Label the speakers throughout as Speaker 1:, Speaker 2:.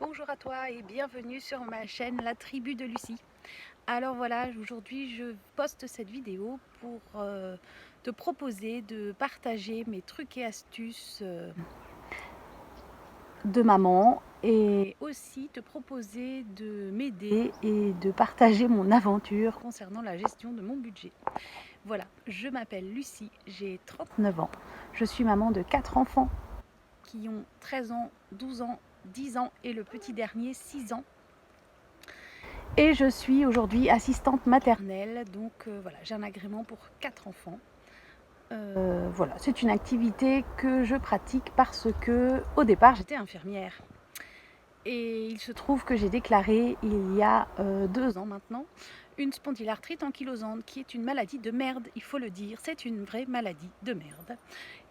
Speaker 1: Bonjour à toi et bienvenue sur ma chaîne La Tribu de Lucie. Alors voilà, aujourd'hui je poste cette vidéo pour te proposer de partager mes trucs et astuces de maman et aussi te proposer de m'aider et de partager mon aventure concernant la gestion de mon budget. Voilà, je m'appelle Lucie, j'ai 39 ans, je suis maman de 4 enfants qui ont 13 ans, 12 ans, 10 ans et le petit dernier 6 ans. Et je suis aujourd'hui assistante maternelle, donc voilà, j'ai un agrément pour 4 enfants. Voilà, c'est une activité que je pratique parce que au départ j'étais infirmière. Et il se trouve que j'ai déclaré il y a 2 ans maintenant une spondylarthrite ankylosante qui est une maladie de merde, il faut le dire, c'est une vraie maladie de merde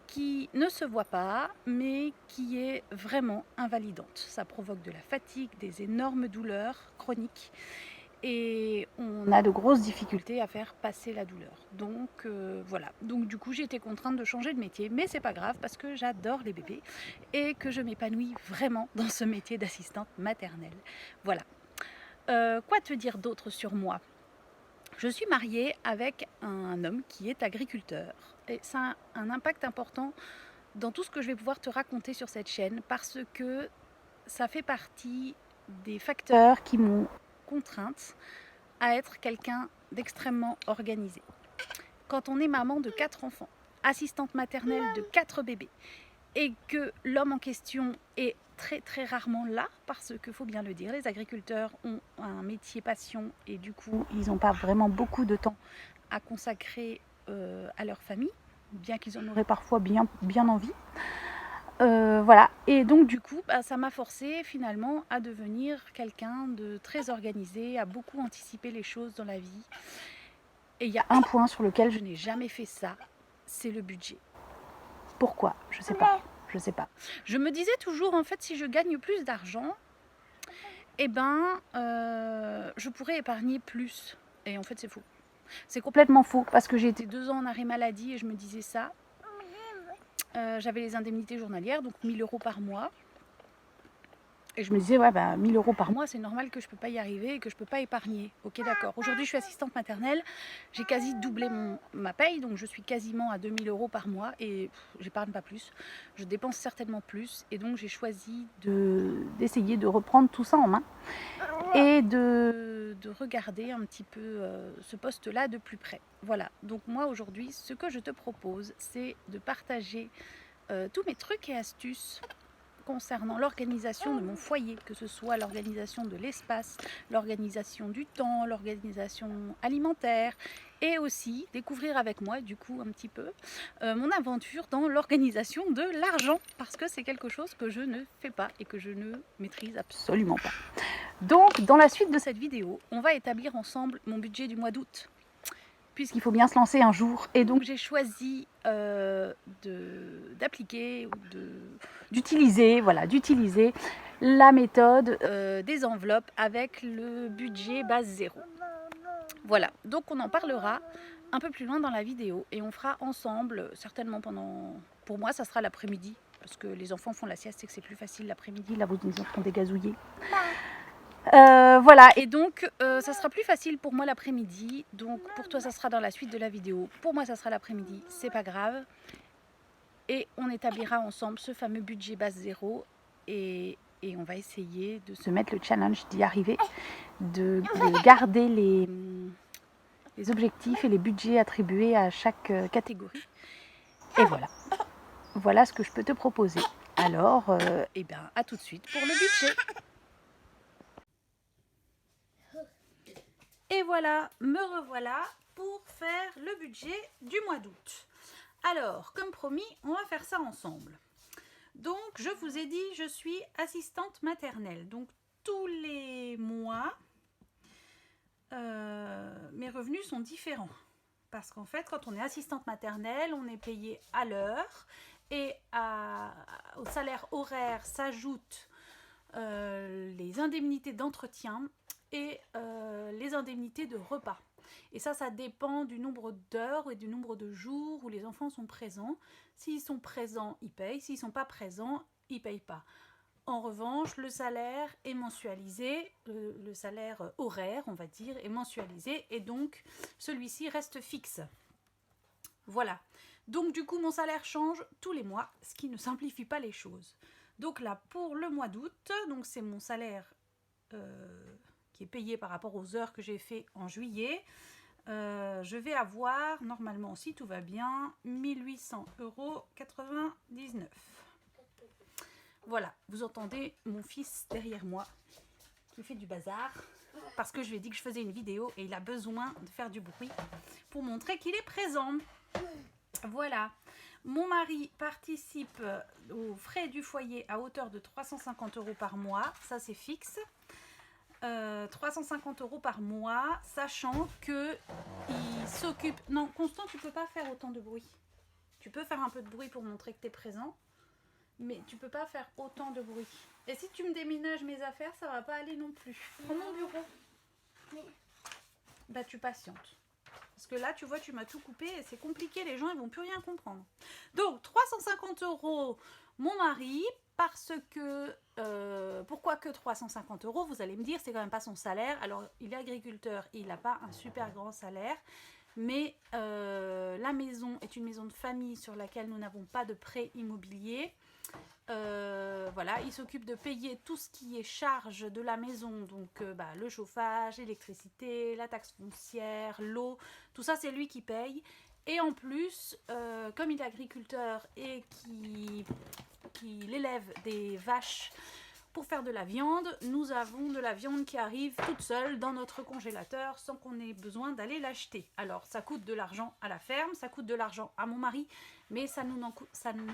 Speaker 1: qui ne se voit pas mais qui est vraiment invalidante. Ça provoque de la fatigue, des énormes douleurs chroniques et on a de grosses difficultés à faire passer la douleur. Donc voilà, donc du coup j'ai été contrainte de changer de métier, mais c'est pas grave parce que j'adore les bébés et que je m'épanouis vraiment dans ce métier d'assistante maternelle. Voilà. Quoi te dire d'autre sur moi? Je suis mariée avec un homme qui est agriculteur et ça a un impact important dans tout ce que je vais pouvoir te raconter sur cette chaîne parce que ça fait partie des facteurs qui m'ont contrainte à être quelqu'un d'extrêmement organisé. Quand on est maman de 4 enfants, assistante maternelle de 4 bébés, et que l'homme en question est très très rarement là, parce qu'il faut bien le dire, les agriculteurs ont un métier passion et du coup ils n'ont pas vraiment beaucoup de temps à consacrer à leur famille, bien qu'ils en auraient parfois bien envie. Voilà, et donc du coup ça m'a forcé finalement à devenir quelqu'un de très organisé, à beaucoup anticiper les choses dans la vie. Et il y a un point sur lequel je n'ai jamais fait ça, c'est le budget. Pourquoi? Je sais pas. Je sais pas. Je me disais toujours, en fait, si je gagne plus d'argent, eh ben, je pourrais épargner plus. Et en fait, c'est faux. C'est complètement faux parce que j'ai été 2 ans en arrêt maladie et je me disais ça. J'avais les indemnités journalières, donc 1 000 € par mois. Et je me disais, ouais, 1 000 € par mois, c'est normal que je ne peux pas y arriver et que je ne peux pas épargner. Ok, d'accord. Aujourd'hui, je suis assistante maternelle. J'ai quasi doublé ma paye, donc je suis quasiment à 2 000 € par mois et j'épargne pas plus. Je dépense certainement plus. Et donc, j'ai choisi d'essayer de reprendre tout ça en main et de regarder un petit peu ce poste-là de plus près. Voilà. Donc, moi, aujourd'hui, ce que je te propose, c'est de partager tous mes trucs et astuces concernant l'organisation de mon foyer, que ce soit l'organisation de l'espace, l'organisation du temps, l'organisation alimentaire, et aussi découvrir avec moi du coup un petit peu mon aventure dans l'organisation de l'argent, parce que c'est quelque chose que je ne fais pas et que je ne maîtrise absolument pas. Donc dans la suite de cette vidéo, on va établir ensemble mon budget du mois d'août, puisqu'il faut bien se lancer un jour. Et donc j'ai choisi d'appliquer ou d'utiliser la méthode des enveloppes avec le budget base 0. Voilà, donc on en parlera un peu plus loin dans la vidéo et on fera ensemble, certainement pour moi ça sera l'après-midi, parce que les enfants font la sieste et que c'est plus facile l'après-midi, là vous êtes en train de dégazouiller. Voilà, et donc ça sera plus facile pour moi l'après-midi. Donc pour toi ça sera dans la suite de la vidéo. Pour moi ça sera l'après-midi, c'est pas grave. Et on établira ensemble ce fameux budget base 0 et on va essayer de se mettre le challenge d'y arriver, de garder les objectifs et les budgets attribués à chaque catégorie. Et voilà. Voilà ce que je peux te proposer. Alors, eh bien, à tout de suite pour le budget. Et voilà, me revoilà pour faire le budget du mois d'août. Alors, comme promis, on va faire ça ensemble. Donc, je vous ai dit, je suis assistante maternelle. Donc, tous les mois, mes revenus sont différents. Parce qu'en fait, quand on est assistante maternelle, on est payé à l'heure et au salaire horaire s'ajoutent les indemnités d'entretien et les indemnités de repas. Et ça dépend du nombre d'heures et du nombre de jours où les enfants sont présents. S'ils sont présents, ils payent. S'ils ne sont pas présents, ils ne payent pas. En revanche, le salaire est mensualisé, le salaire horaire, on va dire, est mensualisé et donc celui-ci reste fixe. Voilà. Donc du coup, mon salaire change tous les mois, ce qui ne simplifie pas les choses. Donc là, pour le mois d'août, donc c'est mon salaire qui est payé par rapport aux heures que j'ai fait en juillet. Je vais avoir, normalement, si tout va bien, 1800,99 €. Voilà, vous entendez mon fils derrière moi qui fait du bazar parce que je lui ai dit que je faisais une vidéo et il a besoin de faire du bruit pour montrer qu'il est présent. Voilà, mon mari participe aux frais du foyer à hauteur de 350 € par mois, ça c'est fixe. 350 € par mois, sachant que il s'occupe... Non, Constant, tu peux pas faire autant de bruit. Tu peux faire un peu de bruit pour montrer que tu es présent, mais tu peux pas faire autant de bruit. Et si tu me déménages mes affaires, ça va pas aller non plus. Prends mon bureau. Bah tu patientes. Parce que là, tu vois, tu m'as tout coupé et c'est compliqué, les gens, ils vont plus rien comprendre. Donc, 350 € mon mari, parce que... pourquoi que 350 €? Vous allez me dire, c'est quand même pas son salaire. Alors, il est agriculteur, il n'a pas un super grand salaire. Mais la maison est une maison de famille sur laquelle nous n'avons pas de prêt immobilier. Voilà, il s'occupe de payer tout ce qui est charge de la maison, donc le chauffage, l'électricité, la taxe foncière, l'eau, tout ça c'est lui qui paye. Et en plus, comme il est agriculteur et qu'il élève des vaches pour faire de la viande, nous avons de la viande qui arrive toute seule dans notre congélateur sans qu'on ait besoin d'aller l'acheter. Alors ça coûte de l'argent à la ferme, ça coûte de l'argent à mon mari, mais ça ne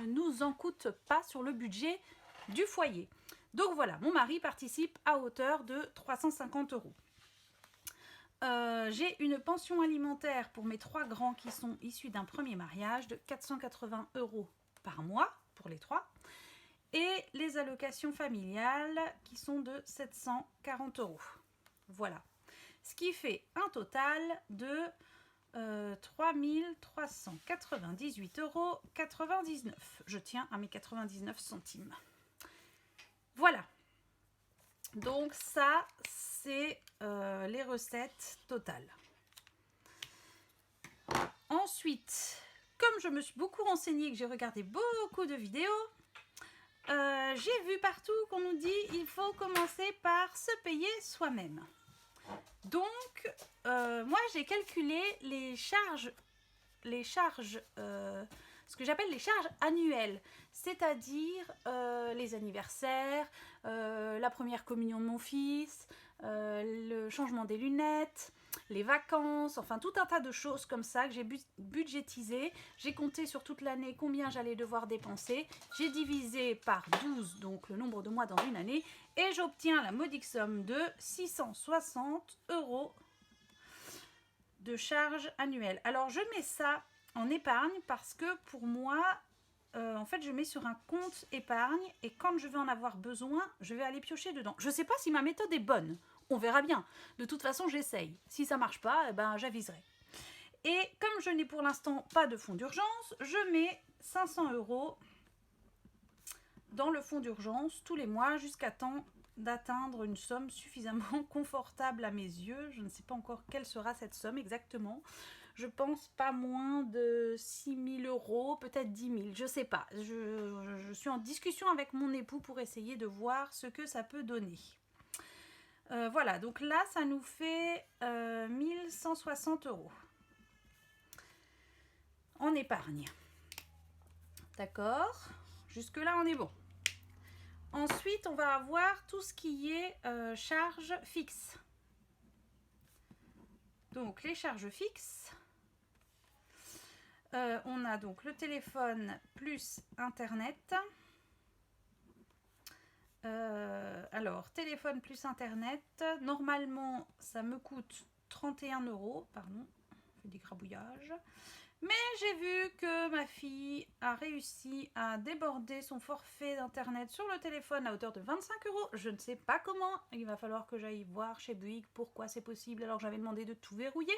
Speaker 1: nous en coûte pas sur le budget du foyer. Donc voilà, mon mari participe à hauteur de 350 €. J'ai une pension alimentaire pour mes 3 grands qui sont issus d'un premier mariage de 480 € par mois pour les 3. Et les allocations familiales qui sont de 740 €. Voilà. Ce qui fait un total de 3 398,99 €. Je tiens à mes 99 centimes. Voilà. Donc ça, c'est les recettes totales. Ensuite, comme je me suis beaucoup renseignée et que j'ai regardé beaucoup de vidéos, j'ai vu partout qu'on nous dit il faut commencer par se payer soi-même. Donc, moi j'ai calculé les charges, ce que j'appelle les charges annuelles, c'est-à-dire les anniversaires, la première communion de mon fils, le changement des lunettes, les vacances, enfin tout un tas de choses comme ça que j'ai budgétisé. J'ai compté sur toute l'année combien j'allais devoir dépenser. J'ai divisé par 12, donc le nombre de mois dans une année, et j'obtiens la modique somme de 660 € de charges annuelles. Alors je mets ça en épargne parce que pour moi, en fait je mets sur un compte épargne et quand je vais en avoir besoin, je vais aller piocher dedans. Je ne sais pas si ma méthode est bonne. On verra bien. De toute façon, j'essaye. Si ça marche pas, eh ben, j'aviserai. Et comme je n'ai pour l'instant pas de fonds d'urgence, je mets 500 € dans le fonds d'urgence tous les mois jusqu'à temps d'atteindre une somme suffisamment confortable à mes yeux. Je ne sais pas encore quelle sera cette somme exactement. Je pense pas moins de 6 000 €, peut-être 10 000, je sais pas. Je suis en discussion avec mon époux pour essayer de voir ce que ça peut donner. Voilà, donc là, ça nous fait 1160 € en épargne. D'accord? Jusque-là, on est bon. Ensuite, on va avoir tout ce qui est charges fixes. Donc, les charges fixes. On a donc le téléphone plus Internet. Alors, téléphone plus Internet, normalement, ça me coûte 31 €, pardon, je fais des grabouillages. Mais j'ai vu que ma fille a réussi à déborder son forfait d'Internet sur le téléphone à hauteur de 25 €. Je ne sais pas comment, il va falloir que j'aille voir chez Bouygues pourquoi c'est possible alors que j'avais demandé de tout verrouiller.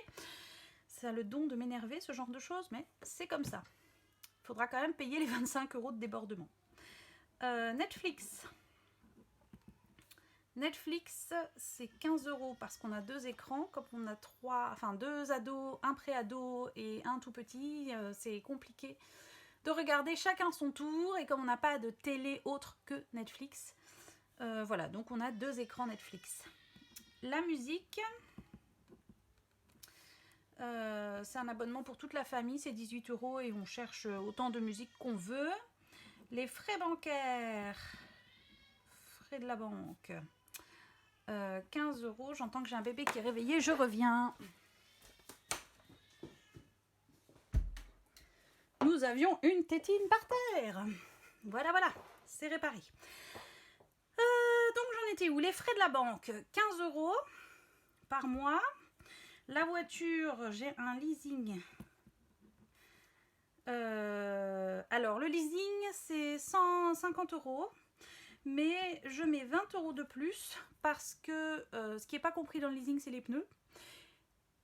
Speaker 1: Ça a le don de m'énerver, ce genre de choses, mais c'est comme ça. Il faudra quand même payer les 25 € de débordement. Netflix. Netflix, c'est 15 € parce qu'on a 2 écrans. Comme on a 2 ados, un pré-ado et un tout petit, c'est compliqué de regarder chacun son tour. Et comme on n'a pas de télé autre que Netflix, voilà, donc on a 2 écrans Netflix. La musique, c'est un abonnement pour toute la famille, c'est 18 € et on cherche autant de musique qu'on veut. Les frais bancaires, frais de la banque, 15 €. J'entends que j'ai un bébé qui est réveillé, je reviens. Nous avions une tétine par terre. Voilà, c'est réparé. Donc j'en étais où? Les frais de la banque, 15 € par mois. La voiture, j'ai un leasing. Alors le leasing, c'est 150 €. Mais je mets 20 € de plus parce que ce qui n'est pas compris dans le leasing, c'est les pneus.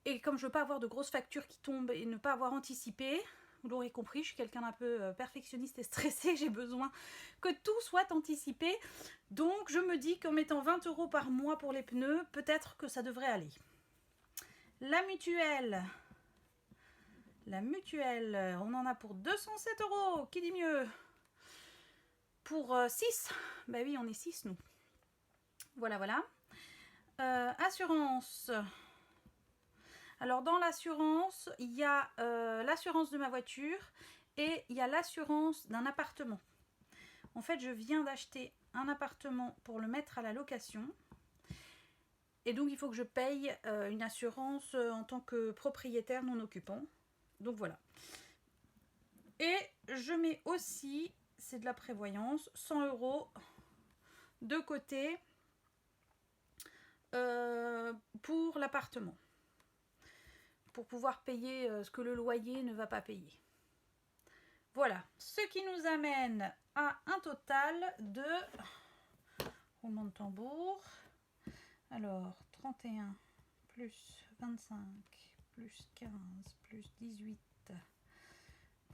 Speaker 1: Et comme je ne veux pas avoir de grosses factures qui tombent et ne pas avoir anticipé, vous l'aurez compris, je suis quelqu'un d'un peu perfectionniste et stressé, j'ai besoin que tout soit anticipé. Donc je me dis qu'en mettant 20 € par mois pour les pneus, peut-être que ça devrait aller. La mutuelle, on en a pour 207 €, qui dit mieux? Pour 6, bah oui, on est 6 nous. Voilà. Assurance. Alors dans l'assurance, il y a l'assurance de ma voiture et il y a l'assurance d'un appartement. En fait, je viens d'acheter un appartement pour le mettre à la location. Et donc il faut que je paye une assurance en tant que propriétaire non occupant. Donc voilà. Et je mets aussi, c'est de la prévoyance, 100 € de côté pour l'appartement. Pour pouvoir payer ce que le loyer ne va pas payer. Voilà, ce qui nous amène à un total de, roulement de tambour, alors 31 plus 25 plus 15 plus 18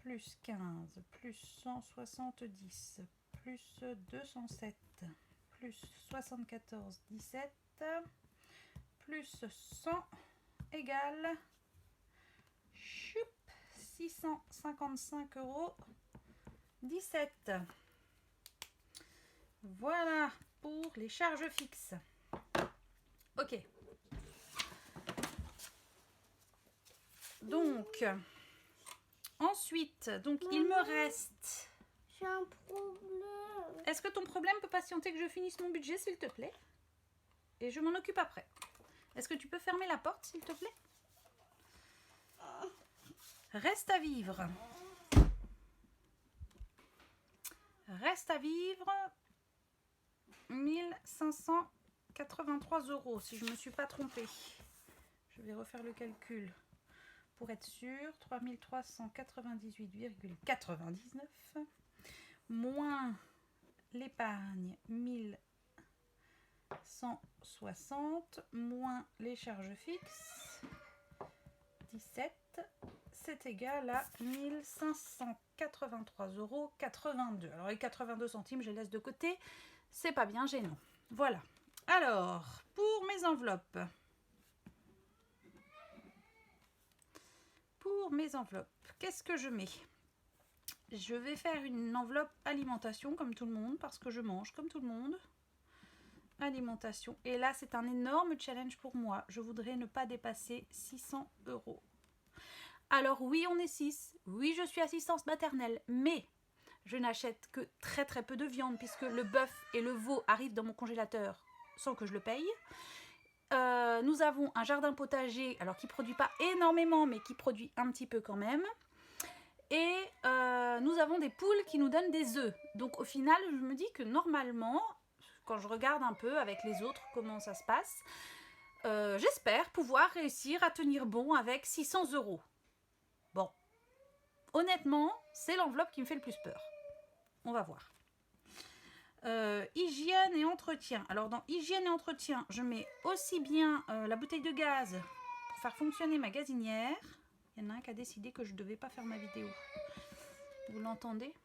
Speaker 1: plus 15 plus 170 plus 207 plus 74 17 plus 100 égale 655 € 17. Voilà pour les charges fixes. Ok. Donc, ensuite, il me reste...
Speaker 2: J'ai un problème.
Speaker 1: Est-ce que ton problème peut patienter que je finisse mon budget, s'il te plaît? Et je m'en occupe après. Est-ce que tu peux fermer la porte, s'il te plaît? Reste à vivre. Reste à vivre 1583 €, si je ne me suis pas trompée. Je vais refaire le calcul pour être sûre. 3398,99 moins l'épargne 1160 moins les charges fixes 17, c'est égal à 1583,82 €. Alors les 82 centimes, je les laisse de côté, c'est pas bien gênant. Voilà. Alors, pour mes enveloppes. Qu'est-ce que je mets? Je vais faire une enveloppe alimentation comme tout le monde, parce que je mange comme tout le monde. Alimentation. Et là, c'est un énorme challenge pour moi. Je voudrais ne pas dépasser 600 €. Alors oui, on est 6. Oui, je suis assistance maternelle. Mais je n'achète que très très peu de viande, puisque le bœuf et le veau arrivent dans mon congélateur sans que je le paye. Nous avons un jardin potager, alors qui ne produit pas énormément, mais qui produit un petit peu quand même. Et nous avons des poules qui nous donnent des œufs. Donc au final, je me dis que normalement, quand je regarde un peu avec les autres comment ça se passe, j'espère pouvoir réussir à tenir bon avec 600 €. Bon, honnêtement, c'est l'enveloppe qui me fait le plus peur. On va voir. Hygiène et entretien. Alors dans hygiène et entretien, je mets aussi bien la bouteille de gaz pour faire fonctionner ma gazinière. Il y en a un qui a décidé que je ne devais pas faire ma vidéo. Vous l'entendez?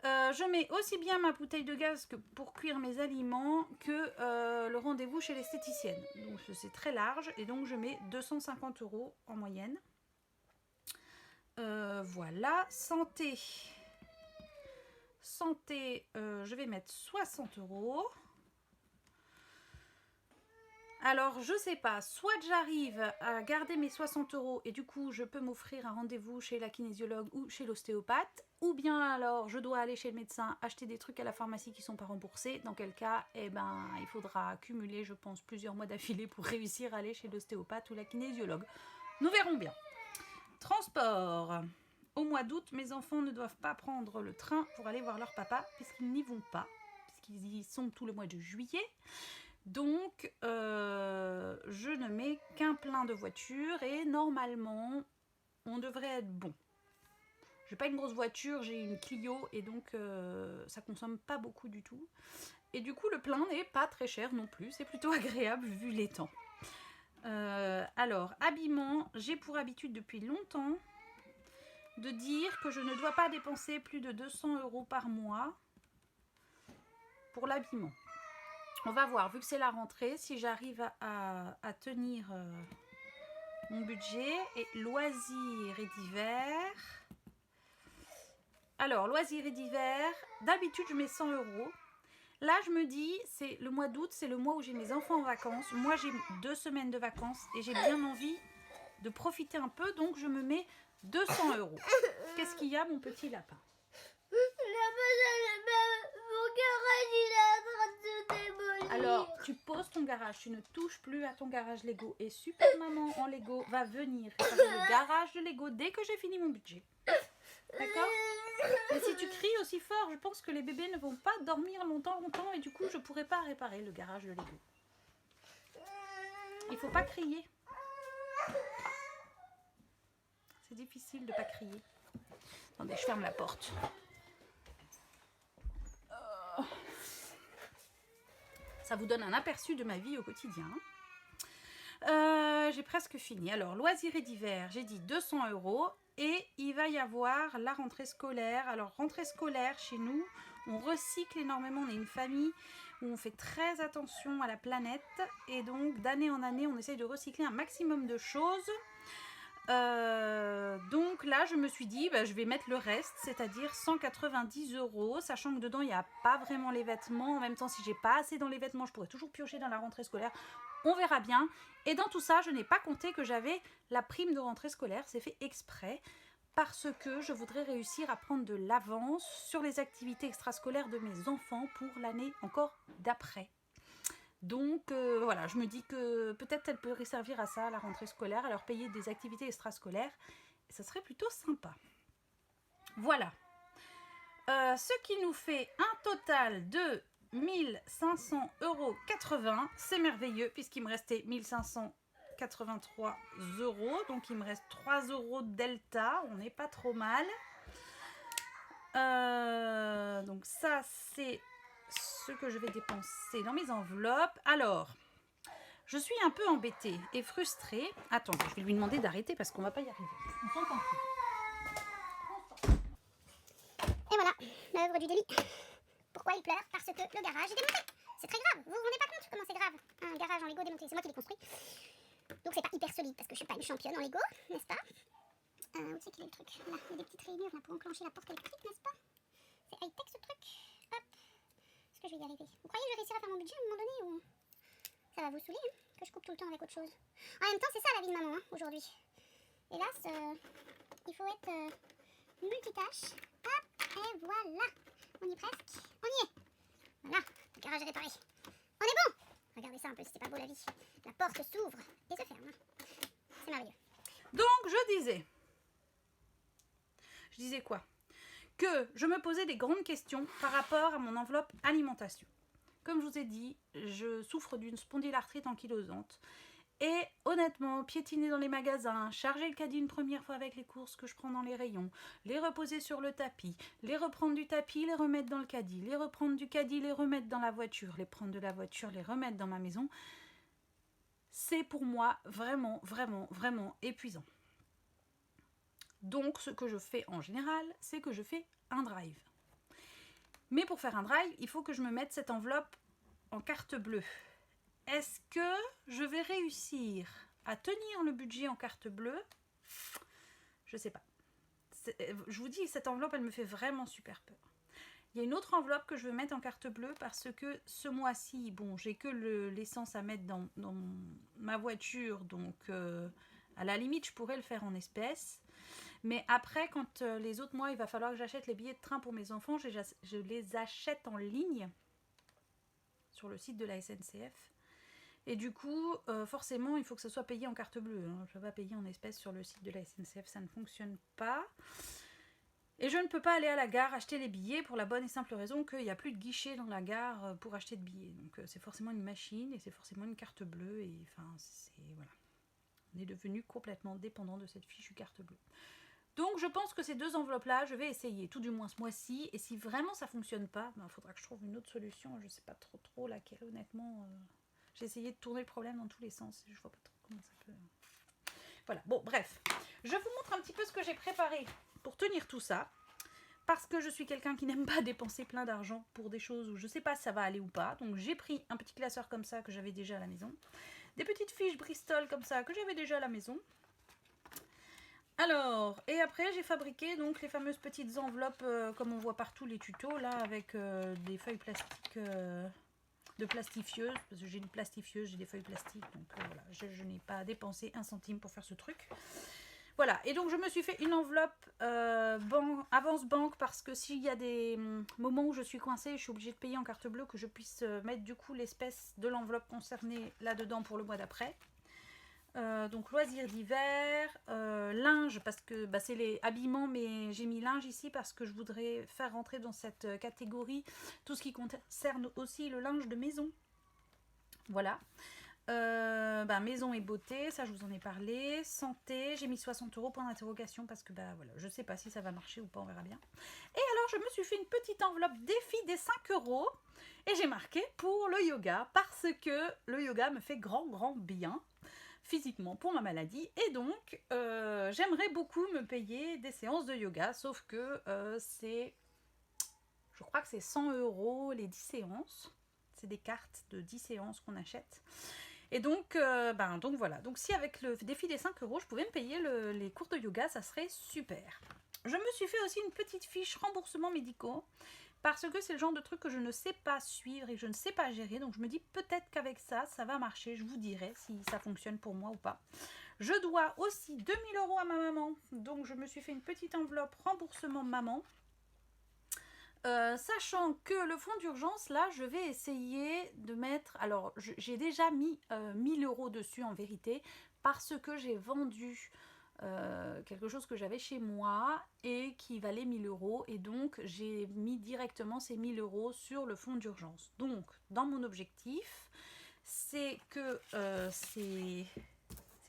Speaker 1: Je mets aussi bien ma bouteille de gaz pour cuire mes aliments que le rendez-vous chez l'esthéticienne. Donc c'est très large et donc je mets 250 € en moyenne. Voilà, santé. Santé, je vais mettre 60 €. Alors, je sais pas, soit j'arrive à garder mes 60 € et du coup, je peux m'offrir un rendez-vous chez la kinésiologue ou chez l'ostéopathe, ou bien alors, je dois aller chez le médecin acheter des trucs à la pharmacie qui sont pas remboursés, dans quel cas, eh ben, il faudra accumuler, je pense, plusieurs mois d'affilée pour réussir à aller chez l'ostéopathe ou la kinésiologue. Nous verrons bien. Transport. Au mois d'août, mes enfants ne doivent pas prendre le train pour aller voir leur papa, puisqu'ils n'y vont pas, puisqu'ils y sont tout le mois de juillet. Donc, je ne mets qu'un plein de voitures et normalement, on devrait être bon. J'ai pas une grosse voiture, j'ai une Clio et donc ça consomme pas beaucoup du tout. Et du coup, le plein n'est pas très cher non plus, c'est plutôt agréable vu les temps. Alors, habillement, j'ai pour habitude depuis longtemps de dire que je ne dois pas dépenser plus de 200 € par mois pour l'habillement. On va voir, vu que c'est la rentrée, si j'arrive à tenir mon budget. Et loisirs et divers. Alors, loisirs et divers, d'habitude je mets 100 €. Là, je me dis, c'est le mois d'août, c'est le mois où j'ai mes enfants en vacances. Moi, j'ai 2 semaines de vacances et j'ai bien envie de profiter un peu, donc je me mets 200 €. Qu'est-ce qu'il y a, mon petit lapin?
Speaker 2: Mon garage, il est en train de se démolir.
Speaker 1: Alors, tu poses ton garage, tu ne touches plus à ton garage Lego. Et Super Maman en Lego va venir réparer le garage de Lego dès que j'ai fini mon budget. D'accord? Mais si tu cries aussi fort, je pense que les bébés ne vont pas dormir longtemps et du coup, je ne pourrai pas réparer le garage de Lego. Il ne faut pas crier. C'est difficile de ne pas crier. Attendez, je ferme la porte. Ça vous donne un aperçu de ma vie au quotidien. J'ai presque fini. Alors, loisirs et divers, j'ai dit 200 € et il va y avoir la rentrée scolaire. Alors, rentrée scolaire chez nous, on recycle énormément. On est une famille où on fait très attention à la planète et donc d'année en année, on essaye de recycler un maximum de choses. Donc là, je me suis dit, je vais mettre le reste, c'est-à-dire 190 €, sachant que dedans, il n'y a pas vraiment les vêtements. En même temps, si j'ai pas assez dans les vêtements, je pourrais toujours piocher dans la rentrée scolaire. On verra bien. Et dans tout ça, je n'ai pas compté que j'avais la prime de rentrée scolaire. C'est fait exprès parce que je voudrais réussir à prendre de l'avance sur les activités extrascolaires de mes enfants pour l'année encore d'après. Donc voilà, je me dis que peut-être elle peut servir à ça, à la rentrée scolaire, à leur payer des activités extrascolaires. Et ça serait plutôt sympa. Voilà. Ce qui nous fait un total de 1500,80 €. C'est merveilleux puisqu'il me restait 1583 €. Donc il me reste 3 € de delta. On n'est pas trop mal. Donc ça, c'est ce que je vais dépenser dans mes enveloppes. Alors, je suis un peu embêtée et frustrée. Attendez, je vais lui demander d'arrêter parce qu'on va pas y arriver. On s'entend plus.
Speaker 3: Et voilà, l'œuvre du délit. Pourquoi il pleure? Parce que le garage est démonté. C'est très grave, vous vous rendez pas compte comment c'est grave? Un garage en Lego démonté, c'est moi qui l'ai construit. Donc c'est pas hyper solide parce que je suis pas une championne en Lego, n'est-ce pas? Où c'est qu'il est le truc? Là, il y a des petites rayures là pour enclencher la porte électrique, n'est-ce pas? C'est high-tech ce truc. Hop. Est-ce que je vais y arriver? Vous croyez que je vais réussir à faire mon budget à un moment donné ou ça va vous saouler hein, que je coupe tout le temps avec autre chose? En même temps, c'est ça la vie de maman hein, aujourd'hui. Hélas, il faut être multitâche. Hop, et voilà. On y est presque. On y est. Voilà, le garage est réparé. On est bon. Regardez ça un peu, c'était pas beau la vie. La porte s'ouvre et se ferme. C'est merveilleux.
Speaker 1: Donc, je disais quoi? Que je me posais des grandes questions par rapport à mon enveloppe alimentation. Comme je vous ai dit, je souffre d'une spondylarthrite ankylosante. Et honnêtement, piétiner dans les magasins, charger le caddie une première fois avec les courses que je prends dans les rayons, les reposer sur le tapis, les reprendre du tapis, les remettre dans le caddie, les reprendre du caddie, les remettre dans la voiture, les prendre de la voiture, les remettre dans ma maison, c'est pour moi vraiment, vraiment, vraiment épuisant. Donc, ce que je fais en général, c'est que je fais un drive. Mais pour faire un drive, il faut que je me mette cette enveloppe en carte bleue. Est-ce que je vais réussir à tenir le budget en carte bleue? Je sais pas. Je vous dis, cette enveloppe, elle me fait vraiment super peur. Il y a une autre enveloppe que je veux mettre en carte bleue parce que ce mois-ci, bon, j'ai que l'essence à mettre dans ma voiture, donc à la limite, je pourrais le faire en espèces. Mais après, quand les autres mois, il va falloir que j'achète les billets de train pour mes enfants, je les achète en ligne sur le site de la SNCF. Et du coup, forcément, il faut que ce soit payé en carte bleue. Hein. Je ne vais pas payer en espèces sur le site de la SNCF, ça ne fonctionne pas. Et je ne peux pas aller à la gare acheter les billets pour la bonne et simple raison qu'il n'y a plus de guichet dans la gare pour acheter de billets. Donc c'est forcément une machine et c'est forcément une carte bleue. Et enfin, voilà. On est devenu complètement dépendant de cette fichue carte bleue. Donc je pense que ces deux enveloppes-là, je vais essayer, tout du moins ce mois-ci. Et si vraiment ça ne fonctionne pas, il faudra que je trouve une autre solution. Je ne sais pas trop laquelle, honnêtement. J'ai essayé de tourner le problème dans tous les sens. Et je vois pas trop comment ça peut... Voilà, bon, bref. Je vous montre un petit peu ce que j'ai préparé pour tenir tout ça. Parce que je suis quelqu'un qui n'aime pas dépenser plein d'argent pour des choses où je ne sais pas si ça va aller ou pas. Donc j'ai pris un petit classeur comme ça que j'avais déjà à la maison. Des petites fiches Bristol comme ça que j'avais déjà à la maison. Alors, et après j'ai fabriqué donc les fameuses petites enveloppes comme on voit partout les tutos là avec des feuilles plastiques de plastifieuse. Parce que j'ai une plastifieuse, j'ai des feuilles plastiques. Donc voilà, je n'ai pas dépensé un centime pour faire ce truc. Voilà, et donc je me suis fait une enveloppe avance banque parce que s'il y a des moments où je suis coincée, je suis obligée de payer en carte bleue, que je puisse mettre du coup l'espèce de l'enveloppe concernée là-dedans pour le mois d'après. Donc loisirs d'hiver, linge parce que c'est les habillements, mais j'ai mis linge ici parce que je voudrais faire rentrer dans cette catégorie tout ce qui concerne aussi le linge de maison. Voilà. Maison et beauté, ça je vous en ai parlé. Santé, j'ai mis 60 € point d'interrogation parce que voilà, je sais pas si ça va marcher ou pas, on verra bien. Et alors je me suis fait une petite enveloppe défi des 5 € et j'ai marqué pour le yoga parce que le yoga me fait grand bien physiquement pour ma maladie et donc j'aimerais beaucoup me payer des séances de yoga, sauf que je crois que c'est 100 € les 10 séances. C'est des cartes de 10 séances qu'on achète. Et donc voilà. Donc si avec le défi des 5 € je pouvais me payer les cours de yoga, ça serait super. Je me suis fait aussi une petite fiche remboursement médicaux parce que c'est le genre de truc que je ne sais pas suivre et que je ne sais pas gérer. Donc je me dis peut-être qu'avec ça, ça va marcher. Je vous dirai si ça fonctionne pour moi ou pas. Je dois aussi 2000 € à ma maman. Donc je me suis fait une petite enveloppe remboursement maman. Sachant que le fonds d'urgence, là, je vais essayer de mettre... Alors, j'ai déjà mis 1000 € dessus en vérité, parce que j'ai vendu quelque chose que j'avais chez moi et qui valait 1000 €. Et donc, j'ai mis directement ces 1000 € sur le fonds d'urgence. Donc, dans mon objectif, c'est que c'est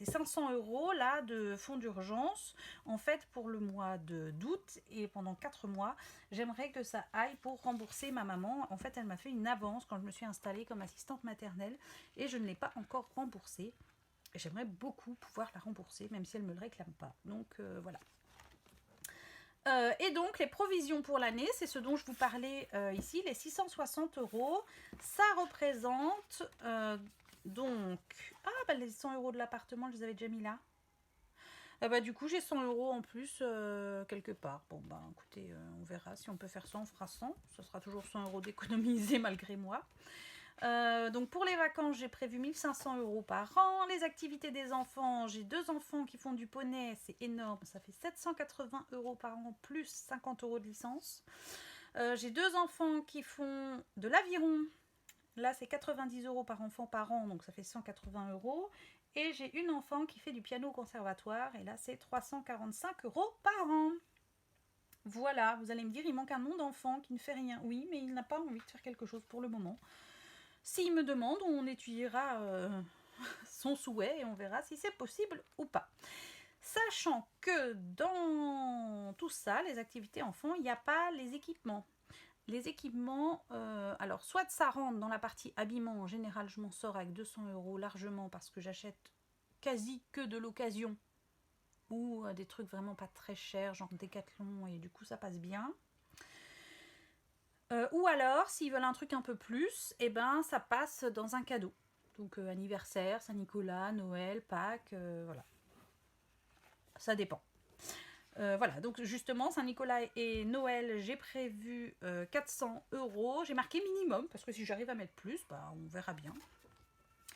Speaker 1: 500 € là de fonds d'urgence en fait pour le mois d'août et pendant 4 mois j'aimerais que ça aille pour rembourser ma maman. En fait elle m'a fait une avance quand je me suis installée comme assistante maternelle et je ne l'ai pas encore remboursée. J'aimerais beaucoup pouvoir la rembourser même si elle ne me le réclame pas. Donc voilà. Et donc les provisions pour l'année, c'est ce dont je vous parlais ici, les 660 €. Ça représente donc... les 100 € de l'appartement, je les avais déjà mis là. Du coup, j'ai 100 € en plus quelque part. Bon, écoutez, on verra. Si on peut faire ça, on fera 100. Ce sera toujours 100 € d'économiser malgré moi. Donc pour les vacances, j'ai prévu 1500 € par an. Les activités des enfants, j'ai 2 enfants qui font du poney, c'est énorme. Ça fait 780 € par an, plus 50 € de licence. J'ai 2 enfants qui font de l'aviron. Là, c'est 90 € par enfant par an, donc ça fait 180 €. Et j'ai une enfant qui fait du piano au conservatoire, et là, c'est 345 € par an. Voilà, vous allez me dire, il manque un nom d'enfant qui ne fait rien. Oui, mais il n'a pas envie de faire quelque chose pour le moment. S'il me demande, on étudiera son souhait et on verra si c'est possible ou pas. Sachant que dans tout ça, les activités enfants, il n'y a pas les équipements. Les équipements, alors soit ça rentre dans la partie habillement, en général je m'en sors avec 200 € largement parce que j'achète quasi que de l'occasion ou des trucs vraiment pas très chers, genre Decathlon, et du coup ça passe bien. Ou alors, s'ils veulent un truc un peu plus, et ben ça passe dans un cadeau. Donc anniversaire, Saint-Nicolas, Noël, Pâques, voilà. Ça dépend. Voilà, donc justement, Saint-Nicolas et Noël, j'ai prévu 400 €. J'ai marqué minimum, parce que si j'arrive à mettre plus, bah, on verra bien.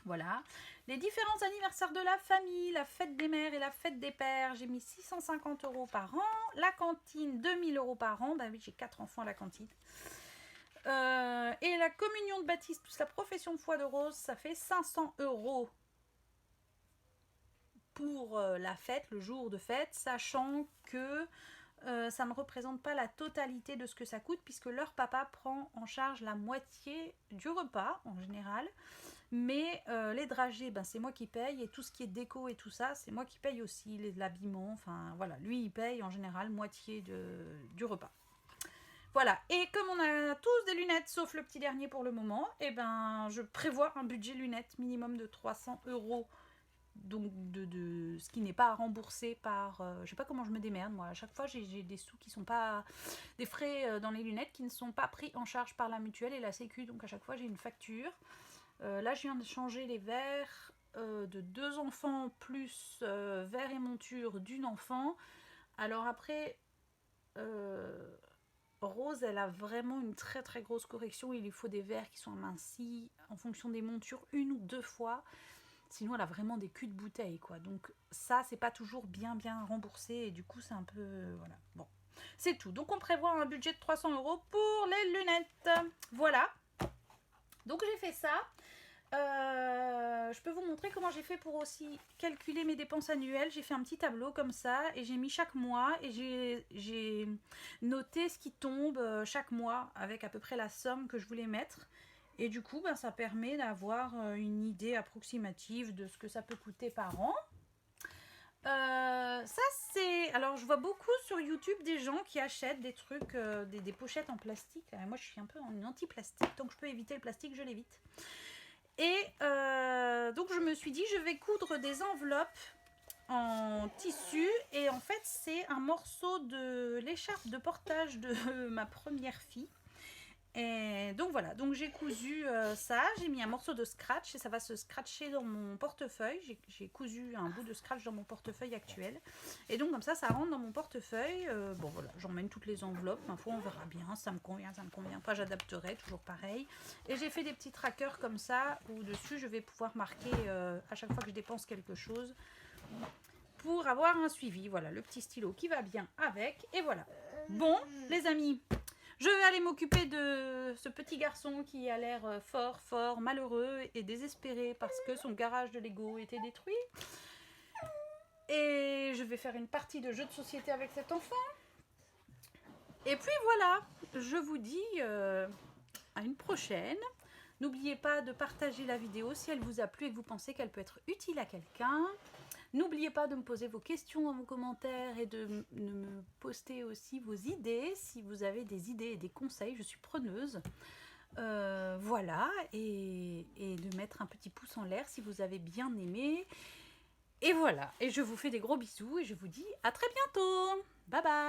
Speaker 1: Voilà. Les différents anniversaires de la famille, la fête des mères et la fête des pères, j'ai mis 650 € par an. La cantine, 2000 € par an. Bah oui, j'ai 4 enfants à la cantine. Et la communion de Baptiste plus la profession de foi de Rose, ça fait 500 € pour la fête, le jour de fête, sachant que ça ne représente pas la totalité de ce que ça coûte, puisque leur papa prend en charge la moitié du repas en général, mais les dragées, ben, c'est moi qui paye, et tout ce qui est déco et tout ça, c'est moi qui paye aussi, l'habillement, enfin voilà, lui il paye en général moitié du repas. Voilà, et comme on a tous des lunettes, sauf le petit dernier pour le moment, et ben je prévois un budget lunettes minimum de 300 €, donc de ce qui n'est pas remboursé par... je sais pas comment je me démerde, moi, à chaque fois j'ai des sous qui sont pas... des frais dans les lunettes qui ne sont pas pris en charge par la mutuelle et la sécu, donc à chaque fois j'ai une facture. Là je viens de changer les verres de 2 enfants plus verres et monture d'une enfant. Alors après... Rose, elle a vraiment une très très grosse correction. Il lui faut des verres qui sont amincis en fonction des montures 1 ou 2 fois. Sinon, elle a vraiment des culs de bouteille, quoi. Donc ça, c'est pas toujours bien remboursé. Et du coup, c'est un peu... voilà. Bon, c'est tout. Donc on prévoit un budget de 300 € pour les lunettes. Voilà. Donc j'ai fait ça. Je peux vous montrer comment j'ai fait pour aussi calculer mes dépenses annuelles. J'ai fait un petit tableau comme ça et j'ai mis chaque mois et j'ai noté ce qui tombe chaque mois avec à peu près la somme que je voulais mettre. Et du coup, ben, ça permet d'avoir une idée approximative de ce que ça peut coûter par an. Ça c'est... Alors je vois beaucoup sur YouTube des gens qui achètent des trucs, des pochettes en plastique. Moi je suis un peu en anti-plastique, donc je peux éviter le plastique, je l'évite. Et donc je me suis dit je vais coudre des enveloppes en tissu et en fait c'est un morceau de l'écharpe de portage de ma première fille. Et donc voilà, donc j'ai cousu ça, j'ai mis un morceau de scratch et ça va se scratcher dans mon portefeuille. J'ai cousu un bout de scratch dans mon portefeuille actuel. Et donc comme ça rentre dans mon portefeuille. Bon voilà, j'emmène toutes les enveloppes, ma foi on verra bien, ça me convient pas, j'adapterai, toujours pareil. Et j'ai fait des petits trackers comme ça, où dessus je vais pouvoir marquer à chaque fois que je dépense quelque chose, pour avoir un suivi. Voilà, le petit stylo qui va bien avec, et voilà. Bon, les amis, je vais aller m'occuper de ce petit garçon qui a l'air fort malheureux et désespéré parce que son garage de Lego était détruit. Et je vais faire une partie de jeu de société avec cet enfant. Et puis voilà, je vous dis à une prochaine. N'oubliez pas de partager la vidéo si elle vous a plu et que vous pensez qu'elle peut être utile à quelqu'un. N'oubliez pas de me poser vos questions dans vos commentaires et de me poster aussi vos idées. Si vous avez des idées et des conseils, je suis preneuse. Voilà, et de mettre un petit pouce en l'air si vous avez bien aimé. Et voilà, et je vous fais des gros bisous et je vous dis à très bientôt. Bye bye.